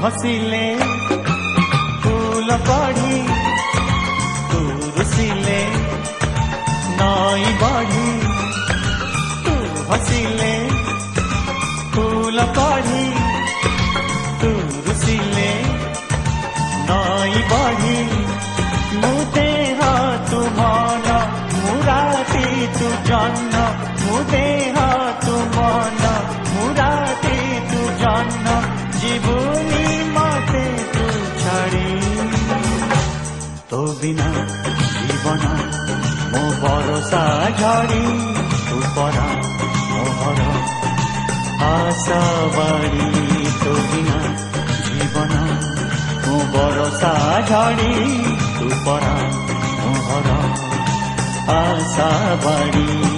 हसिले फूल पढ़ी तू रुसिले नई बढ़ी तू हसिले फूल पढ़ी तू रुसिले नई बढ़ी मुदेह तू मन मुराती तू जन्न मुदेह तू मन मुराती तू जन्न जीवनी मते तू छाड़ी तो बिना जीवन मो भरोसा झड़ी तू परा मोहर आशा बाड़ी तो बिना जीवन मो भरोसा झड़ी तू परा मोहर आशा बाड़ी।